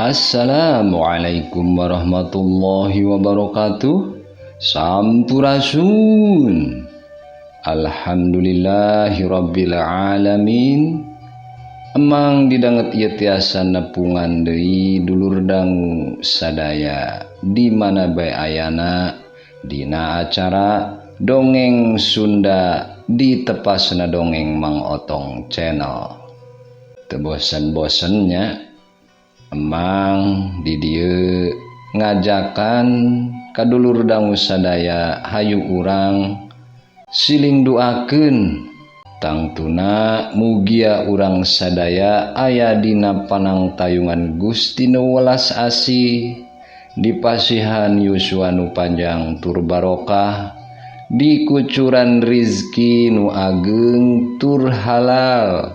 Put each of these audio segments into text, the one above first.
Assalamualaikum warahmatullahi wabarakatuh. Sampurasun. Alhamdulillahirabbil alamin. Emang didanget ieu tiasa nepungan deui dulur dangu sadaya di mana bae ayana dina acara Dongeng Sunda di tepasna dongeng Mang Otong channel. Teu bosen-bosennya emang di dieu ngajakan kadulur dangu sadaya hayu urang siling duakeun tangtuna mugia urang sadaya aya dina panangtayungan Gusti nu welas asih dipasihan yuswa nu panjang tur barokah dikucuran rizki nu ageng tur halal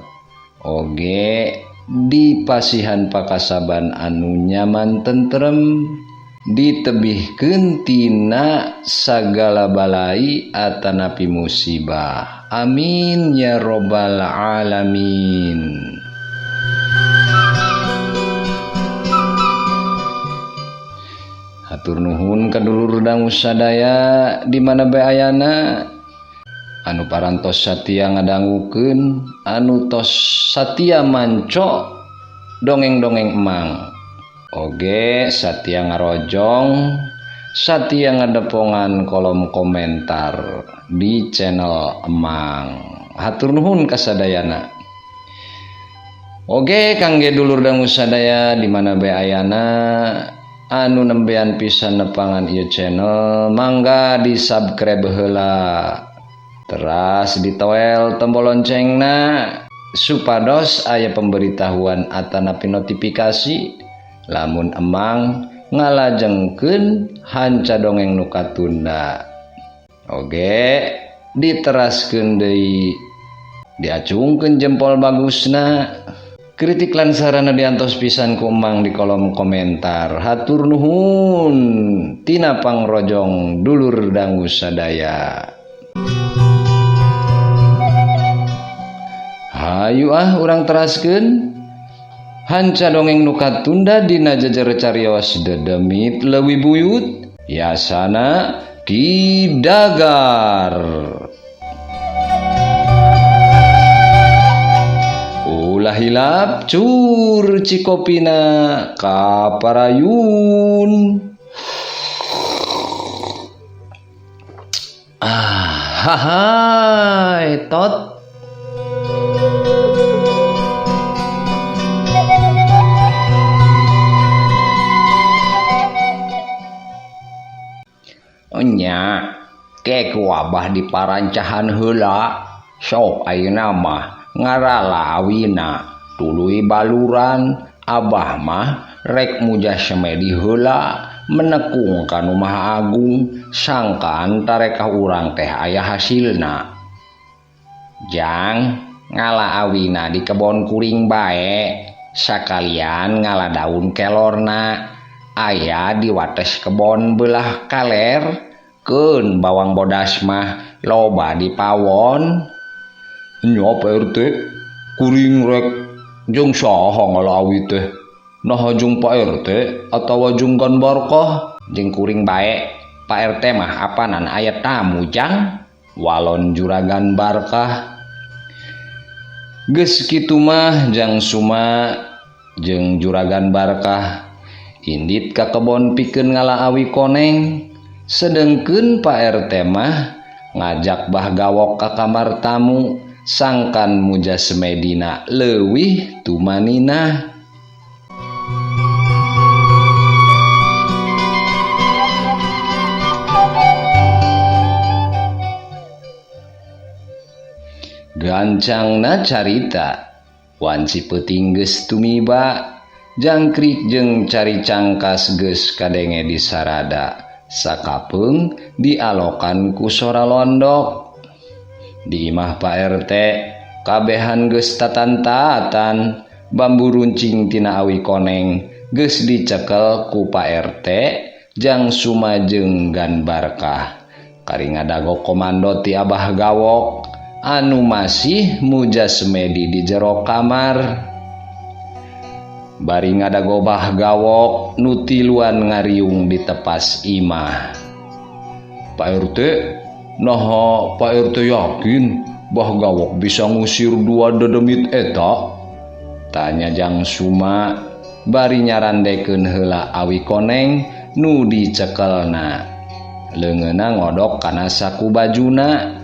oge dipasihan pakasaban anu nyaman tentrem ditebihkeun tina sagala balai atanapi musibah. Amin ya robbal alamin. Hatur nuhun kadulur dangu sadaya di mana bae ayana anu parantos satia ngadangukeun anu tos satia manco dongeng-dongeng emang oge satia ngarojong satia ngadepongan kolom komentar di channel emang. Hatur nuhun kasadayana oge kangge dulur dangu sadaya di mana bae ayana anu nembean pisan nepangan ieu channel mangga di subscribe heula teras ditoel tombol loncengna supados aya pemberitahuan atanapi notifikasi lamun emang ngalajengkeun hanca dongeng nu katunda oge diteraskeun deui diacungkeun jempol bagusna kritik lan sarana diantos pisan ku emang di kolom komentar. Hatur nuhun tina pangrojong dulur dangu sadaya. Hayu urang teraskeun hanca dongeng nu katunda dina jejer carios dedemit leuwih buyut yasana Ki Dagar. Ulah hilap cur cikopina kaparayun. Hai tot nya ke kuabah di parancahan heula sok ayeuna mah ngarala awina tuluy baluran abah mah rek muja semedi heula menekung kanu Maha Agung sangkaan tareka urang teh aya hasilna jang ngala awina di kebon kuring bae sakalian ngala daun kelorna aya di wates kebon belah kaler keun bawang bodas mah loba di pawon nya Pak RT kuring rek jeung saha ngalawi teh nah jeung Pak RT atawa jeung Gan Barkah jeung kuring bae Pak RT mah apanan aya tamu jang walon Juragan Barkah geus kitu mah jang Suma jeung Juragan Barkah indit ka kebon pikeun ngalaawi koneng sedengkeun Pak RT mah ngajak bah gawok ka kamar tamu sangkan muja semedina leuwih tumanina gancangna carita wanci peuting geus tumiba jangkrik jeung cari cangkas geus kadenge disarada sakapeung dialokan ku sora londok di imah Pak RT kabehan geus tatan-tatan bambu runcing tina awi koneng geus dicekel ku Pak RT jang Suma jeung Gan Barkah kari ngadago komando ti abah gawok anu masih muja semedi di jero kamar bari ngadago Bahgawok nutiluan ngariung di tepas imah. Pak RT, nah Pak RT yakin Bahgawok bisa ngusir 2 dedemit eta? Tanya Jang Suma bari nyarandekeun heula awi koneng nu dicekelna. Leungeunna ngodok kana saku bajuna,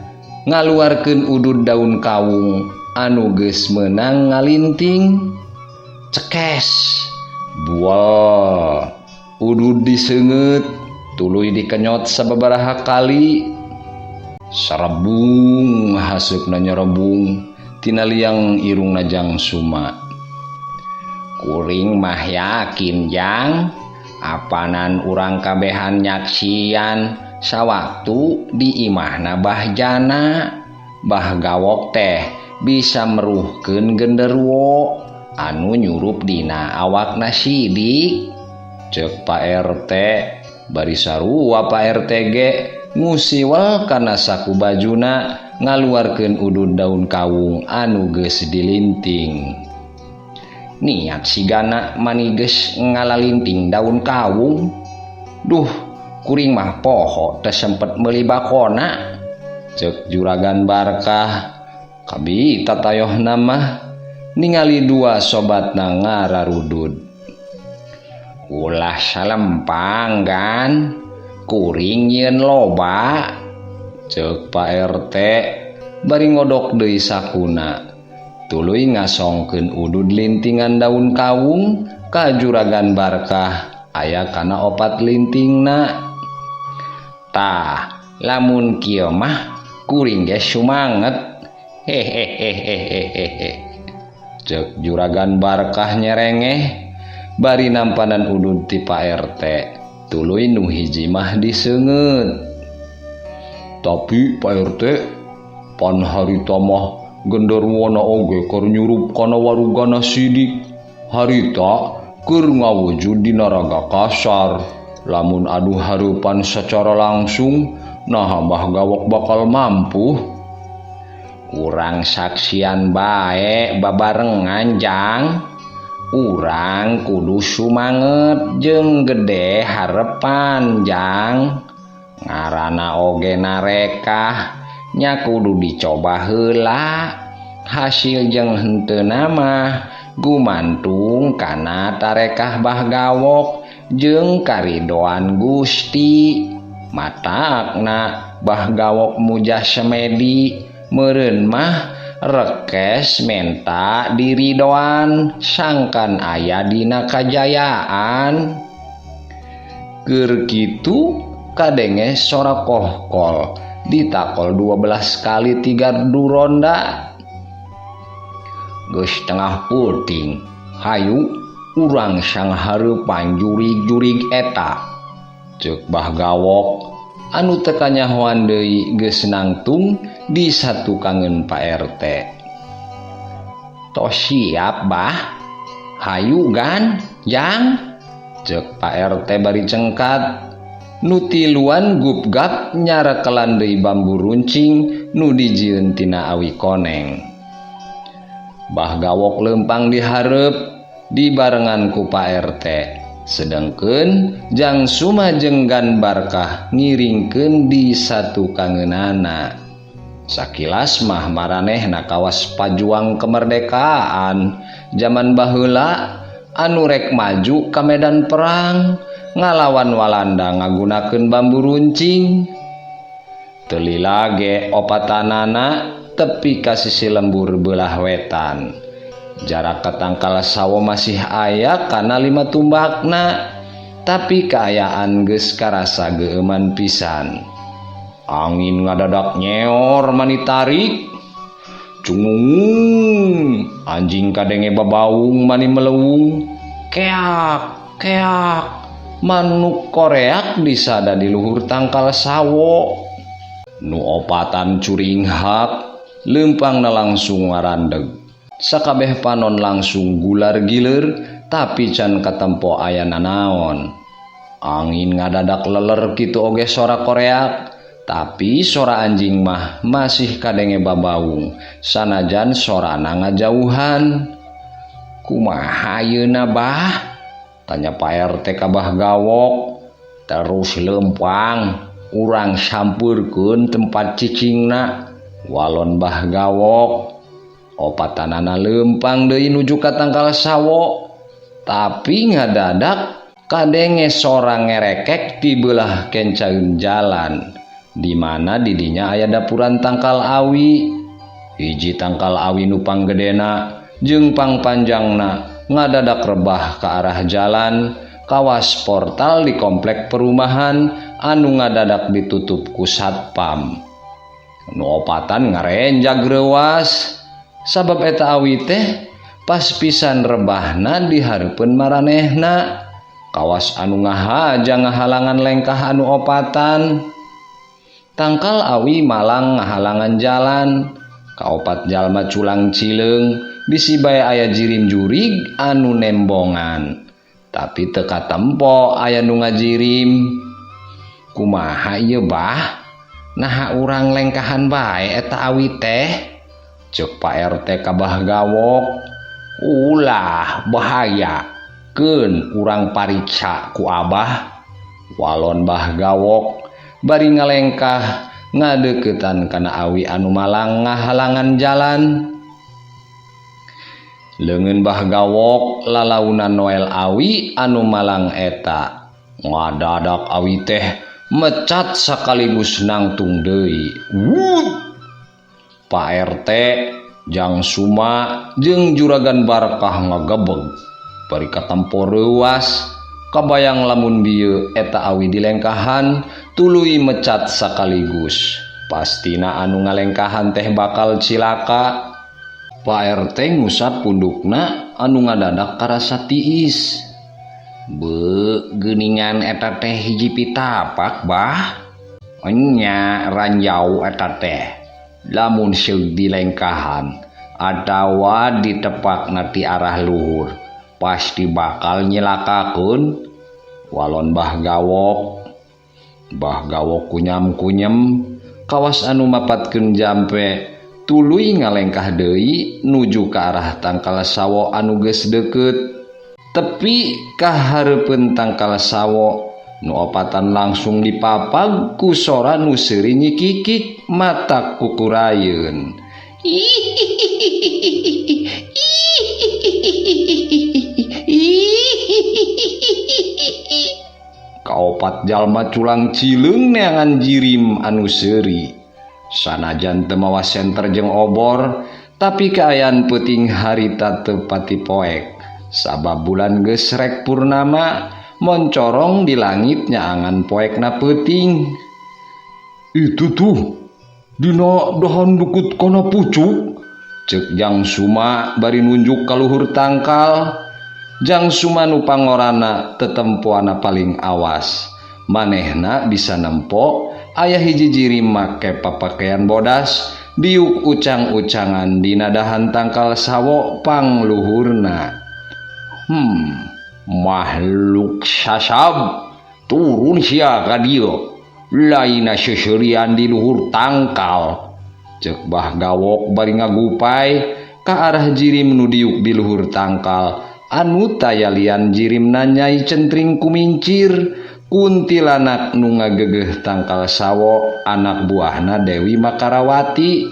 ngaluarkeun udud daun kawung anu geus meunang ngalinting. Cekes, bual, udud diseungeut, tuluy dikenyot sababaraha kali. Sarebung hasupna nyerebung tina liang irungna Jang Suma. Kuring mah yakin Jang, apanan urang kabehan nyaksian sawaktu di imahna Bahjana Bahgawok teh bisa meruhkeun genderuwo anu nyurup dina awakna sidik. Ceuk Pak RT, bari sarua Pak RT ge ngusiwel kana saku bajuna ngaluarkeun udud daun kawung anu geus dilinting. Niat sigana mani geus ngalalinting daun kawung. Duh, kuring mah poho teu sempet meuli bakona. Ceuk Juragan Barkah, kabita tayohna mah ningali 2 sobatna ngararudud. Ulah salempang gan, kuring yeun loba. Ceuk Pak RT bari ngodok deui sakuna, tuluy ngasongkeun udud lintingan daun kawung ka Juragan Barkah aya kana 4 lintingna. Tah, lamun kieu mah kuring ge sumanget. Hehehehehehe. Ceuk Juragan Barkah nyerengeh bari nampanan udud ti Pak RT, tuluy nu hiji mah diseungeut. Tapi Pak RT, pan harita mah genderuwona oge keur nyurup kana warugana sidik. Harita keur ngawujud dina raga kasar. Lamun adu hareupan secara langsung, nah Bahgawok bakal mampu. Urang saksian bae babarengan Jang. Urang kudu sumanget jeung gede harepan Jang. Ngaranna oge narekah nya kudu dicoba heula. Hasil jeung henteuna mah gumantung kana tarekah Bahgawok jeung karidoan Gusti. Matakna Bahgawok mujah semedi, meureun mah rekes menta diridoan sangkan aya dina kajayaan. Keur kitu kadenge sora kohkol ditakol 12 kali 3 ronda. Geus tengah puting, hayu urang sang hareupan jurig-jurig eta. Ceuk Bahgawok anu teu kanyahoan deui geus nangtung di satukangeun Pak RT. Tos siap Bah, hayu gan Jang. Ceuk Pak RT bari cengkat. Nutiluan gupgap nyarekelan deui bambu runcing nu dijieun tina awi koneng. Bahgawok leumpang di hareup dibarengan ku Pak RT, sedengkeun Jang Suma jeung Gan Barkah ngiringkeun di satukangeunana. Sakilas mah maranehna kawas pajuang kemerdekaan zaman baheula anu rek maju ka medan perang ngalawan Walanda ngagunakeun bambu runcing. Teu lila ge opatanana tepi ka sisi lembur beulah wetan. Jarak ketangkal sawo masih aya kana 5 tumbakna, tapi kaayaan geus karasa geuman pisan. Angin ngadadak nyeor mani tarik. Cungung, anjing kadenge babaung mani melewung. Keak, keak, manuk koreak disada di luhur tangkal sawo. Nu opatan curing hak, leumpangna langsung ngarandeg. Sakabeh panon langsung gular giler, tapi can katempo aya nanaon. Angin ngadadak leler kitu oge sora koreak, tapi sora anjing mah masih kadenge babaung, sanajan sorana ngajauhan. Kumaha ayeuna bah? Tanya Pak RT ka Bah Gawok. Terus lempang urang sampurkeun tempat cicingna. Walon Bah Gawok. Opatanana lempang deui nuju ka tangkal sawo. Tapi ngadadak kadenge sorang ngerekek di belah kencaeun jalan. Di mana didinya aya dapuran tangkal awi. Hiji tangkal awi nu panggedena jeung pangpanjangna ngadadak rebah ke arah jalan kawas portal di komplek perumahan anu ngadadak ditutup ku satpam. Nu opatan ngarenjag reuwas sabab eta awi teh pas pisan rebahna dihareupeun maranehna kawas anu ngahaja ngahalangan lengkah anu opatan. Tangkal awi malang ngahalangan jalan. Kaopat jalma culang cileung bisi bae aya jirim jurig anu nembongan. Tapi teu katempo aya nu ngajirim. Kumaha ieu bah? Naha urang lengkahan bae eta awi teh? Ceuk Pak RT ka Bah Gawok. Ulah bahaya. Keun urang pariksa ku Abah. Walon Bah Gawok bari ngalengkah ngadeukeutan kana awi anu malang ngahalangan jalan. Leungeun Bah Gawok lalaunan Noel awi anu malang eta. Ngadadak awi teh mecat sakaligus nangtung deui. Pak RT, Jang Suma jeung Juragan Barkah ngagebeg. Bari katempo reuwas kabayang lamun bieu eta awi dilengkahan tuluy mecat sakaligus. Pastina anu ngalengkahan teh bakal cilaka. Pak RT ngusap pundukna anu ngadadak karasa tiis. Geuningan eta teh hiji pitapak bah. Nya ranjau eta teh. Lamun seug dilengkahan atawa ditepakna ti arah luhur pasti bakal nyilakakeun. Walon Bah Gawok. Bah Gawok kunyam-kunyem kawas anu mapatkeun jampe tuluy ngalengkah deui nuju ka arah tangkal sawo anu geus deukeut. Tepi ka hareupeun tangkal sawo nu opatan langsung dipapag ku sora nu seuri nyikikik mata kukurayeun. Kaopat jalma culang cileung neangan jirim anu seuri. Sanajan teu mawa senter jeung obor, tapi kaayaan peuting harita teu pati poek. Sabab bulan geus rek purnama, moncorong di langit nyaangan poekna peuting. Itu tuh, dina dahan dukut kana pucuk, ceuk Jang Suma bari nunjuk ka luhur tangkal. Jang Suma nu pangorana tetempoana paling awas. Manehna bisa nempo aya hiji jirim make papakean bodas diuk ucang-ucangan dina dahan tangkal sawo pangluhurna. Makhluk sasab turun sia ka dieu. Laina seseurian di luhur tangkal. Ceuk Bah Gawok bari ngagupay ka arah jirim nu diuk di luhur tangkal. Anu tayalian jirimna Nyai Centring kumincir kuntilanak nu ngagegeh tangkal sawo anak buahna Dewi Makarawati.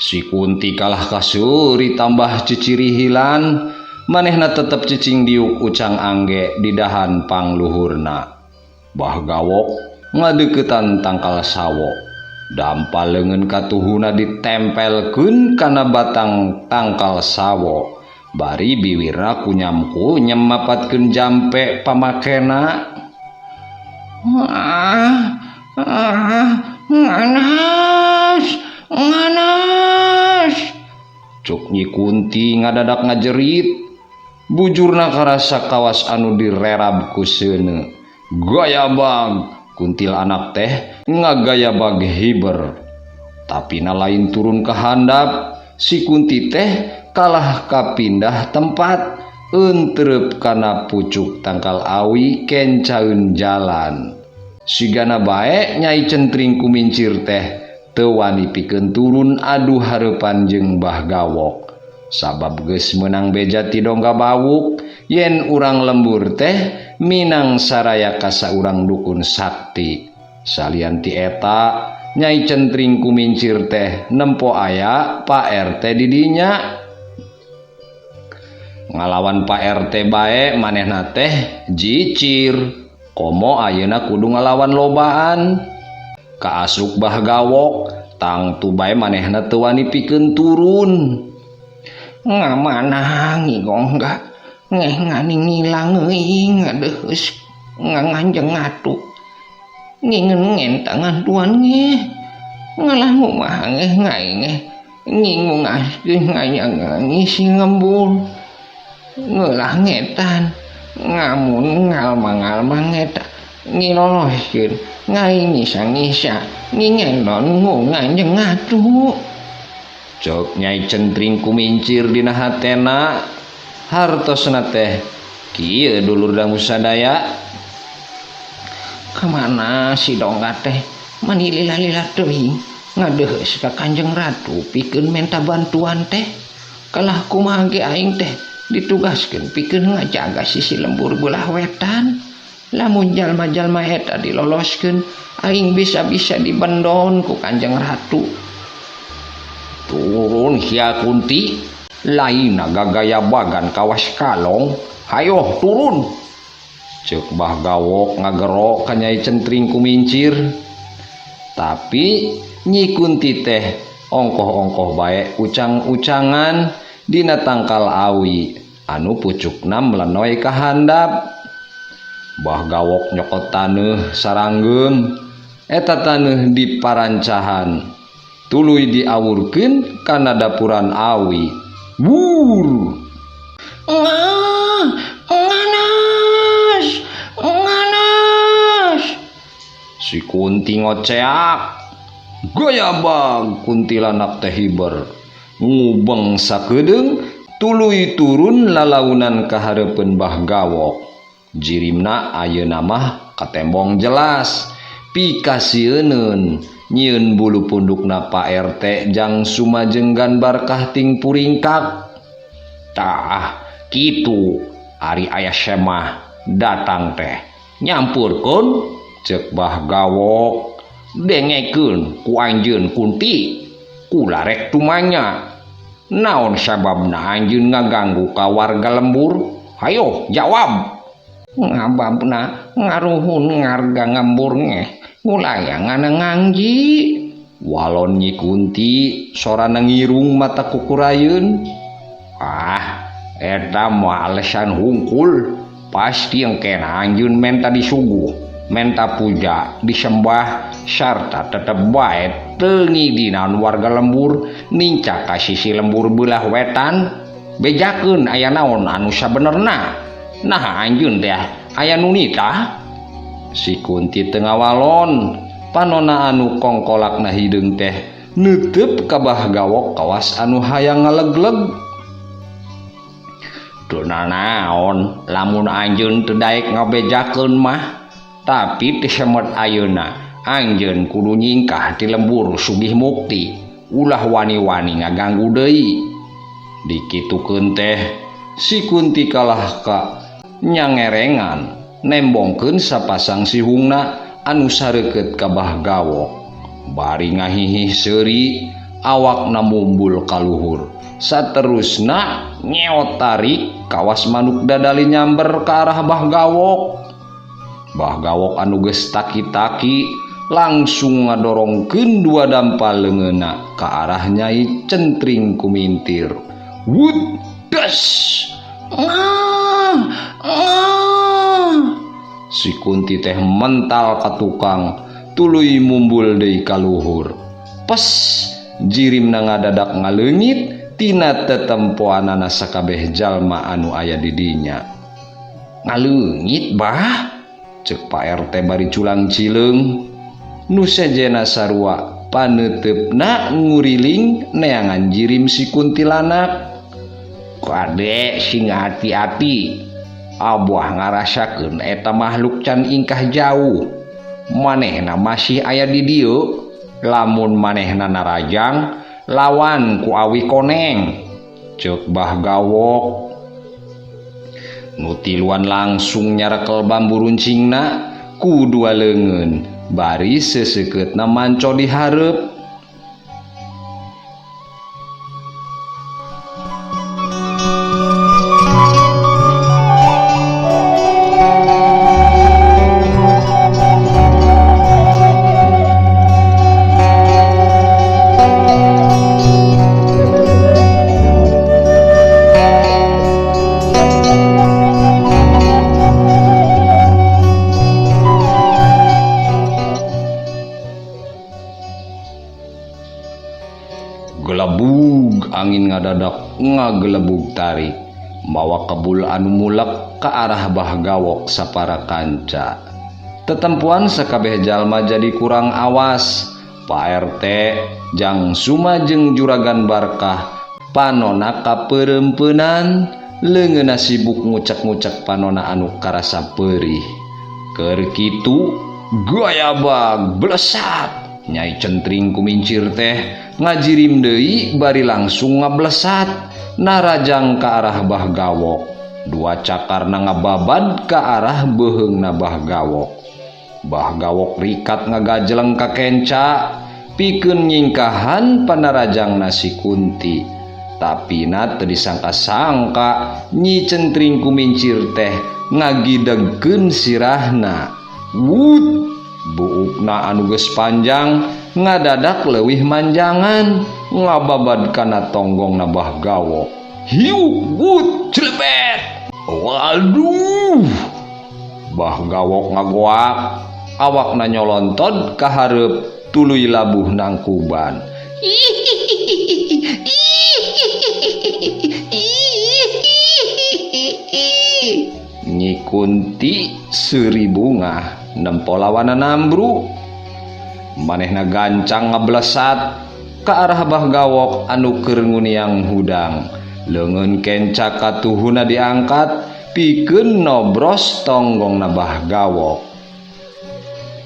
Si Kunti kalah kasuri tambah cicirihilan, manehna tetep cicing diuk ucang angge di dahan pangluhurna. Bah Gawok ngadeuketan tangkal sawo. Dampal leungeun katuhuna ditempelkeun kana batang tangkal sawo. Bari biwirna kunyam-kunyem mapatkeun jampe pamakena. Nganas. Cuk Nyi Kunti ngadadak ngajerit. Bujurna karasa kawas anu direrab ku seuneu. Gayabag, kuntil anak teh ngagayabag hiber. Tapi lain turun ke handap, si Kunti teh kalah kapindah tempat entrep kana pucuk tangkal awi kencaeun jalan. Sigana bae Nyai Centring kumincir teh teu wani pikeun turun adu hareupan jeung Bah Gawok. sabab geus menang beja ti dongga bawuk yen urang lembur teh minang saraya ka saurang dukun sakti. Salian ti eta Nyai Centring Kumincir teh nempo aya Pak RT di dinya. Ngalawan Pak RT bae manehna teh jicir komo ayeuna kudu ngalawan lobaan. Kaasuk bah gawok tangtu bae manehna teu wani pikeun turun. Ngamanah ngigongga ngeh ngani ngilang euy ngadeus nganganjeng ngatuk ngingeun ngentangan tuan ngeh ngalah mah ngeh ngai ngeh ngingung askeun ngayang ngisi ngembul ngeulah ngetan ngamun ngalma-ngalma ngeta ngiloloskeun ngai ngisa-ngisa ngingenon nganjeng ngatuk. Cok Nyai Centring Kumincir dina hatena hartosna teh kieu dulur dangu sadaya. Kemana si dongga teh manilila-lila teuing ngadeheus ka Kanjeng Ratu pikeun menta bantuan teh. Kalah kumaha ge aing teh ditugaskeun pikeun ngajaga sisi lembur belah wetan. Lamun jalma-jalma eta diloloskeun aing bisa-bisa dibendon ku Kanjeng Ratu. Turun Hia Kunti laina gagaya bagan kawas kalong, hayo turun. Ceuk Bah Gawok ngagero ka Nyai Centring Kumincir. Tapi Nyi Kunti teh ongkoh-ongkoh bae ucang-ucangan dina tangkal awi anu pucukna melenoy ka handap. Bah Gawok nyokot taneuh saranggeum eta taneuh di parancahan tuluy diawurkeun kana dapuran awi. Wur. Nganas. Si Kunti ngoceak. Gaya bang kuntilanak teh hiber. Ngubeng sakedeung tuluy turun lalaunan ka hareupeun Bah Gawok. Jirimna ayeuna mah katembong jelas. Pikasieun nyieun bulu pundukna Pak RT jang sumajenggan barkah ting puringkak. Tah kitu ari aya semah datang teh nyampurkeun ceuk Bah Gawok dengekeun ku anjeun Kunti kula rek tumanya naon sababna anjeun ngaganggu ka warga lembur. Hayo jawab. Ngababna ngaruhun ngarga ngembur ngeh ngulayangan ngangji. Walon Nyi Kunti sorana ngirung mata kukurayeun. Eta mah alesan hungkul. Pasti engkena anjeun menta disuguh, menta puja, disembah sarta tetep bae teu ngidinan warga lembur nincak ka sisi lembur belah wetan. Bejakeun aya naon anu sabenerna. Nah anjeun teh aya nu nitah. Si Kunti teu ngawalon panonna anu kongkolakna hideung teh neuteup ka Bah Gawok kawas anu hayang ngalegleg. Dona naon lamun anjeun teu daek ngabejakeun mah, tapi teu semet ayeuna anjeun kudu nyingkah ti lembur sugih mukti ulah wani-wani ngaganggu deui. Dikitukeun teh si Kunti kalah ka nyangerengan nembongkeun sapasang sihungna anu sareukeut ka Bah Gawok. Bari ngahihih seuri awakna mumbul ka luhur. Saterusna nyeot tarik kawas manuk dadali nyamber ka arah Bah Gawok. Bah Gawok anu geus taki-taki langsung ngadorongkeun dua dampal leungeunna ka arah Nyai Centring Kumintir. Wut das. Si Kunti teh mental ka tukang tuluy mumbul deui ka luhur. Pes jirimna ngadadak ngaleungit tina tetempoanana sakabeh jalma anu aya di dinya. Ngaleungit bah ceuk Pak RT bari culang cileung. Nu sejena sarua paneutepna nguriling neangan jirim si kuntilanak. Kade sing hati-hati abah ngarasakeun eta makhluk can ingkah jauh. Manehna masih aya di dieu. Lamun manehna narajang lawan ku awi koneng. Ceuk Bah Gawok. Nu tiluan langsung nyarekel bambu runcingna ku dua leungeun, bari seseukeutna manco di hareup. Gelebug angin ngadadak ngagelebug tarik mawa kebul anu mulek ke arah Bah Gawok sapara kanca. Tetempuan sakabeh jalma jadi kurang awas. Pak RT Jang Suma jeung Juragan Barkah panona kapeureumpeunan, leungeunna sibuk ngucek-ngucek panona anu karasa peurih. Keur kitu gayabag blesat Nyai Centring kumincir teh ngajirim deui bari langsung ngablesat narajang ka arah Bah Gawok. Dua cakarna ngababad ka arah beuheungna Bah Gawok. Bah Gawok rikat ngagajeleng ka kenca pikeun nyingkahan panarajangna si Kunti. Tapina teu disangka-sangka Nyi Centring kumincir teh ngagidegkeun sirahna. Wut! Buukna anu geus panjang ngadadak leuwih manjangan ngababad kana tonggongna Bah Gawok. Hiu wut celebet. Waduh. Bah Gawok ngagoak, awakna nyolontod ka hareup tuluy labuh nangkuban. Nyi Kunti seuri bunga nempo lawanan ambru. Manehna gancang ngablesat ka arah Bah Gawok anu keur nguniang hudang. Leungeun kenca katuhuna diangkat pikeun nobros tonggongna Bah Gawok.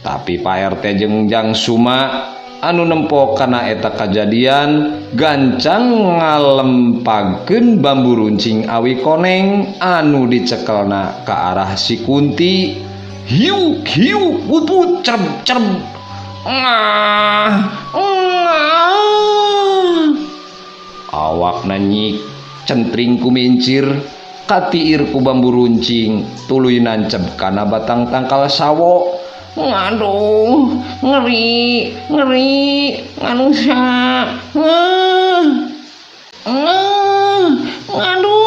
Tapi Pak RT jeung Jang Suma anu nempo kana eta kajadian gancang ngalempagkeun bambu runcing awi koneng anu dicekelna ka arah si Kunti. Hiu hiu wut wut cerem cerem. Awakna Nyi Centring kumincir katiir ku bambu runcing tuluy nancep kana batang tangkal sawo. Ngaduh, ngeri, nganusa. Ngaduh.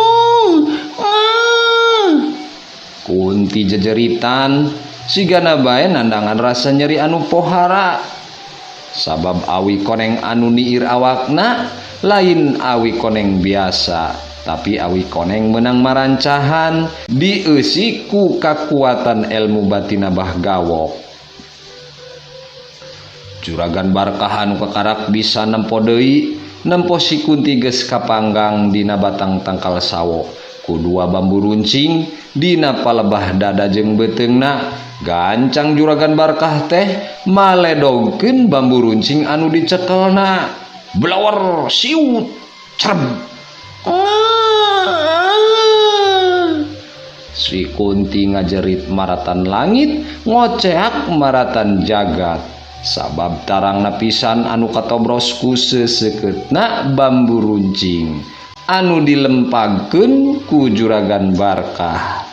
Kunti jejeritan, sigana bae nandangan rasa nyeri anu pohara. Sabab awi koneng anu niir awakna lain awi koneng biasa, tapi awi koneng menang marancahan dieusi ku kakuatan ilmu batina Bah Gawok. Juragan Barkah anu kakarak bisa nempo deui, nempo si Kunti geus kapanggang dina batang tangkal sawo ku dua bambu runcing dina palebah dada jeung beuteungna. Gancang Juragan Barkah teh maledogkeun bambu runcing anu dicekelna. Blawer siut cerem. Si Kunti ngajerit maratan langit, ngoceak maratan jagat. Sabab tarangna pisan anu katobros ku seseukeutna bambu runcing anu dilempagkeun ku Juragan Barkah.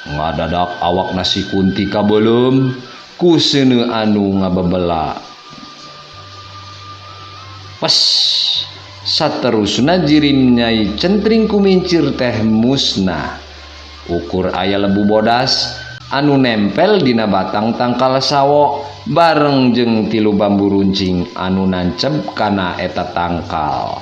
Ngadadak awakna si Kunti kabeulem ku seuneu anu ngabebela. Pas saterusna jirim Nyai Centring kumincir teh musnah. Ukur aya lebu bodas anu nempel dina batang tangkal sawo bareng jeung 3 bambu runcing anu nancep kana eta tangkal.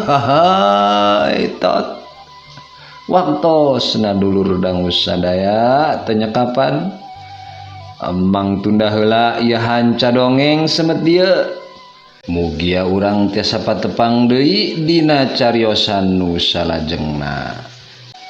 Hai tot waktosna dulur dangu sadaya tanya kapan emang tunda heula ieu hanca dongeng semet dieu mugia urang tiasa patepang deui dina cariosan nu salajengna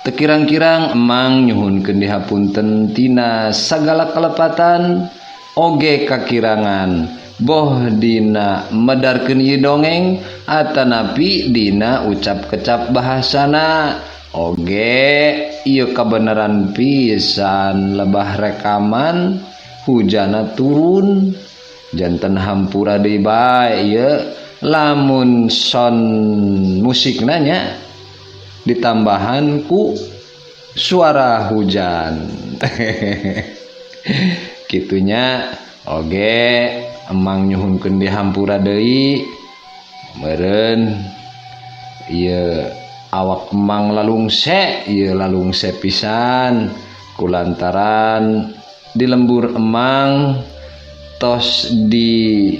teu kirang-kirang emang nyuhunkeun dihapunten tina sagala kalepatan oge kakirangan boh dina medarkeun ieu dongeng atanapi dina ucap kecap bahasana oge ieu kabeneran pisan lebah rekaman hujana turun janten hampura deui bae ieu lamun son musik nanya ditambahan ku suara hujan kitunya oge emang nyuhunkeun dihampura deui meureun ieu awak emang lalungse ieu lalungse pisan kulantaran di lembur emang tos di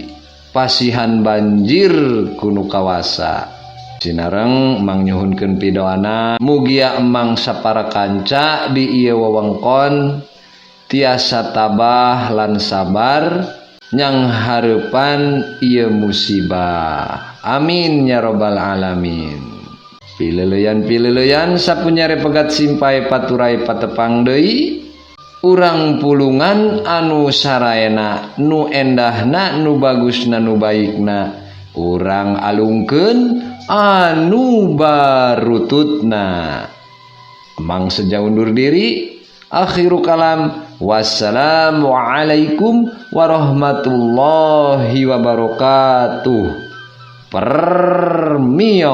pasihan banjir kunu kawasa sinareng emang nyuhunkeun pidoana mugia emang sapara kanca di ieu wewengkon tiasa tabah lan sabar nyang hareupan ieu musibah amin ya robbal alamin pileuleyan sapunyare pegat simpai paturai patepang deui urang pulungan anu saraena nu endahna nu bagusna nu baikna urang alungkeun anu barututna emang seja undur diri akhiru kalam wassalamu alaikum warahmatullahi wabarakatuh permios